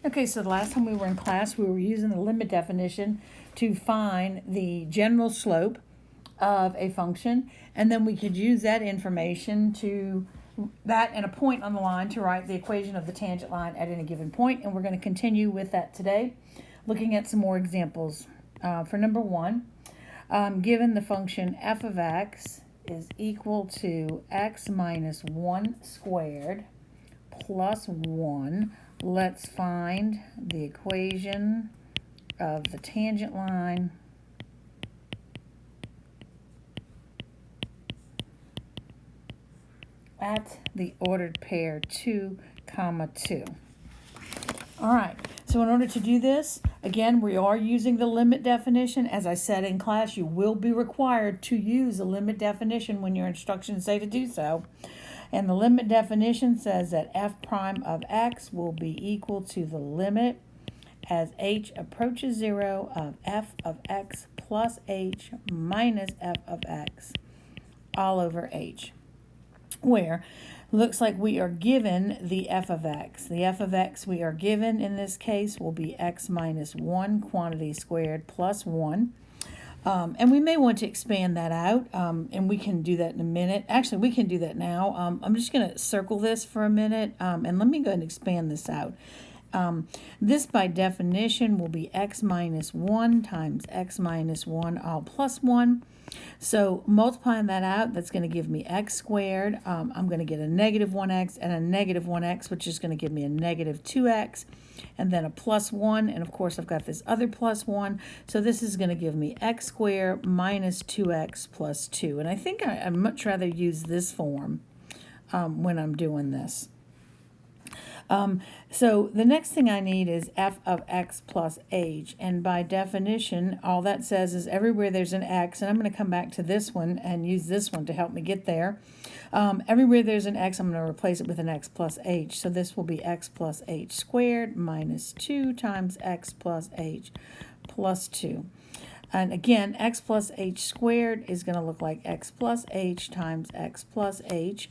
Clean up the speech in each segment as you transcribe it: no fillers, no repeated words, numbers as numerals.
Okay, so the last time we were in class, we were using the limit definition to find the general slope of a function, and then we could use that information to that and a point on the line to write the equation of the tangent line at any given point, and we're going to continue with that today, looking at some more examples. For number one, given the function f of x is equal to x minus 1 squared plus 1, let's find the equation of the tangent line at the ordered pair 2, 2. All right, so in order to do this, again, we are using the limit definition. As I said in class, you will be required to use a limit definition when your instructions say to do so. And the limit definition says that f prime of x will be equal to the limit as h approaches 0 of f of x plus h minus f of x all over h, where looks like we are given the f of x. The f of x we are given in this case will be x minus 1 quantity squared plus 1. And we may want to expand that out, and we can do that in a minute. Actually, we can do that now. I'm just going to circle this for a minute, and let me go ahead and expand this out. This, by definition, will be x minus 1 times x minus 1 all plus 1. So multiplying that out, that's going to give me x squared. I'm going to get a negative 1x and a negative 1x, which is going to give me a negative 2x, and then a plus 1. And of course, I've got this other plus 1. So this is going to give me x squared minus 2x plus 2. And I think I'd much rather use this form when I'm doing this. So the next thing I need is f of x plus h, and by definition, all that says is everywhere there's an x, and I'm going to come back to this one and use this one to help me get there. Everywhere there's an x, I'm going to replace it with an x plus h, so this will be x plus h squared minus 2 times x plus h plus 2. And again, x plus h squared is going to look like x plus h times x plus h.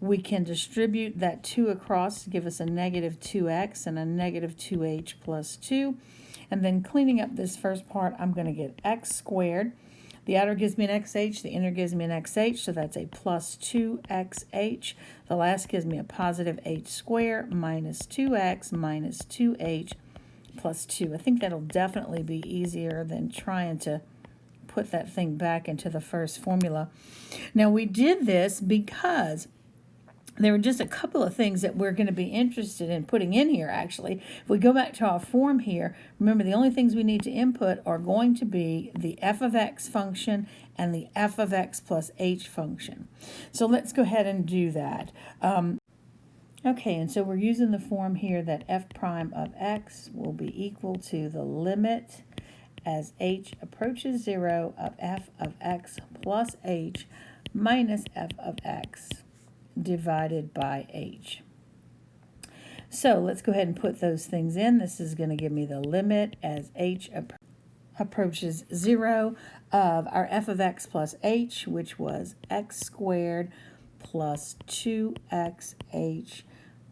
We can distribute that 2 across to give us a negative 2x and a negative 2h plus 2. And then cleaning up this first part, I'm going to get x squared. The outer gives me an xh, the inner gives me an xh, so that's a plus 2xh. The last gives me a positive h squared minus 2x minus 2h plus 2. I think that'll definitely be easier than trying to put that thing back into the first formula. Now, we did this because there were just a couple of things that we're going to be interested in putting in here, actually. If we go back to our form here, remember the only things we need to input are going to be the f of x function and the f of x plus h function. So let's go ahead and do that. Okay, and so we're using the form here that f prime of x will be equal to the limit as h approaches 0 of f of x plus h minus f of x divided by h. So let's go ahead and put those things in. This is going to give me the limit as h approaches 0 of our f of x plus h, which was x squared plus 2xh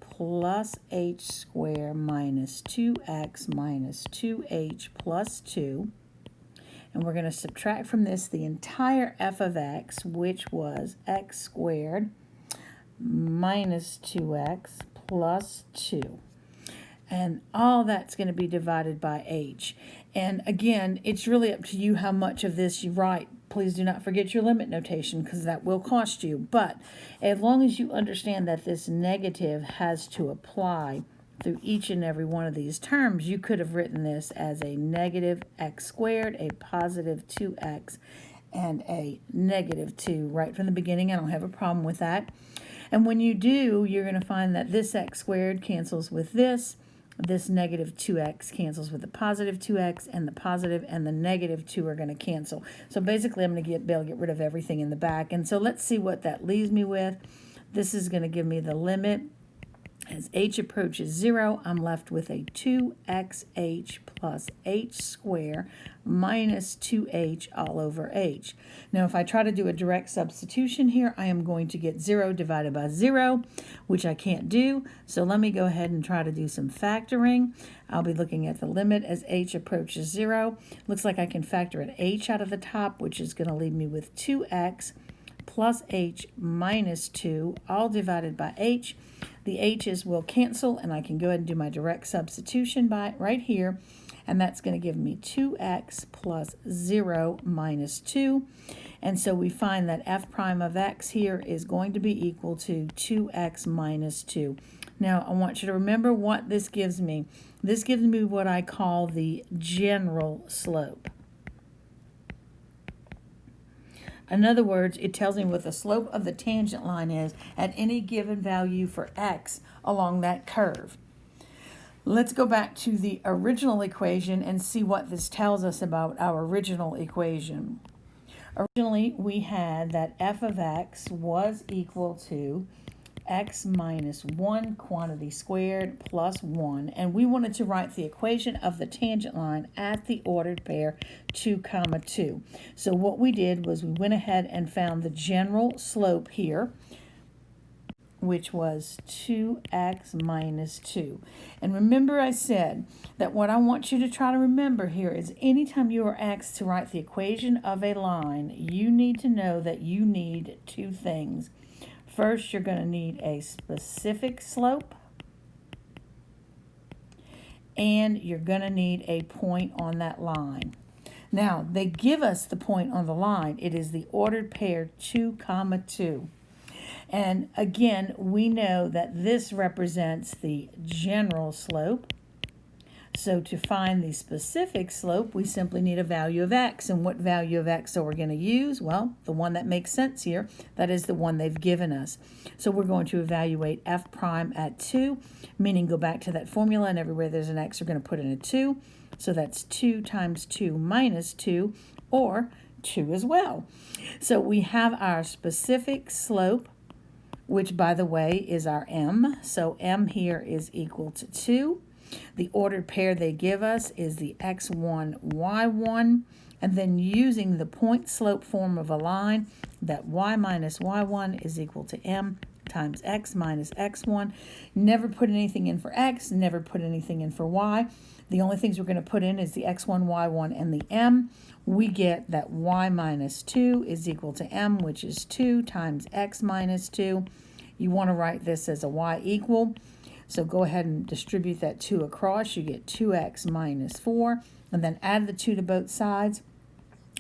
plus h squared minus 2x minus 2h plus 2. And we're going to subtract from this the entire f of x, which was x squared minus 2x plus 2. And all that's going to be divided by h. And again, it's really up to you how much of this you write. Please do not forget your limit notation because that will cost you. But as long as you understand that this negative has to apply through each and every one of these terms, you could have written this as a negative x squared, a positive 2x, and a negative 2 right from the beginning. I don't have a problem with that. And when you do, you're going to find that this x squared cancels with this negative 2x cancels with the positive 2x, and the positive and the negative 2 are going to cancel. So basically, I'm going to be able to get rid of everything in the back. And so let's see what that leaves me with. This is going to give me the limit As h approaches 0, I'm left with a 2xh plus h squared minus 2h all over h. Now, if I try to do a direct substitution here, I am going to get 0 divided by 0, which I can't do. So let me go ahead and try to do some factoring. I'll be looking at the limit as h approaches 0. Looks like I can factor an h out of the top, which is going to leave me with 2x plus h minus 2, all divided by h. The h's will cancel, and I can go ahead and do my direct substitution by right here, and that's going to give me 2x plus 0 minus 2. And so we find that f prime of x here is going to be equal to 2x minus 2. Now, I want you to remember what this gives me. This gives me what I call the general slope. In other words, it tells me what the slope of the tangent line is at any given value for x along that curve. Let's go back to the original equation and see what this tells us about our original equation. Originally, we had that f of x was equal to x minus 1 quantity squared plus 1, and we wanted to write the equation of the tangent line at the ordered pair 2, 2. So what we did was we went ahead and found the general slope here, which was 2x minus 2. And remember, I said that what I want you to try to remember here is anytime you are asked to write the equation of a line, you need to know that you need two things. First, you're going to need a specific slope, and you're going to need a point on that line. Now, they give us the point on the line. It is the ordered pair 2, 2. And again, we know that this represents the general slope. So to find the specific slope, we simply need a value of x. And what value of x are we going to use? Well, the one that makes sense here, that is the one they've given us. So we're going to evaluate f prime at 2, meaning go back to that formula, and everywhere there's an x, we're going to put in a 2. So that's 2 times 2 minus 2, or 2 as well. So we have our specific slope, which, by the way, is our m. So m here is equal to 2. The ordered pair they give us is the x1, y1, and then using the point slope form of a line, that y minus y1 is equal to m times x minus x1. Never put anything in for x, never put anything in for y. The only things we're going to put in is the x1, y1, and the m. We get that y minus 2 is equal to m, which is 2 times x minus 2. You want to write this as a y equal. So go ahead and distribute that 2 across. You get 2x minus 4, and then add the 2 to both sides,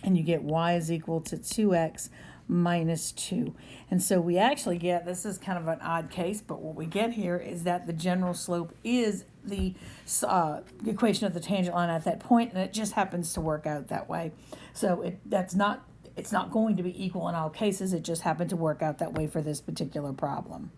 and you get y is equal to 2x minus 2. And so we actually get, this is kind of an odd case, but what we get here is that the general slope is the equation of the tangent line at that point, and it just happens to work out that way. So it's not going to be equal in all cases. It just happened to work out that way for this particular problem.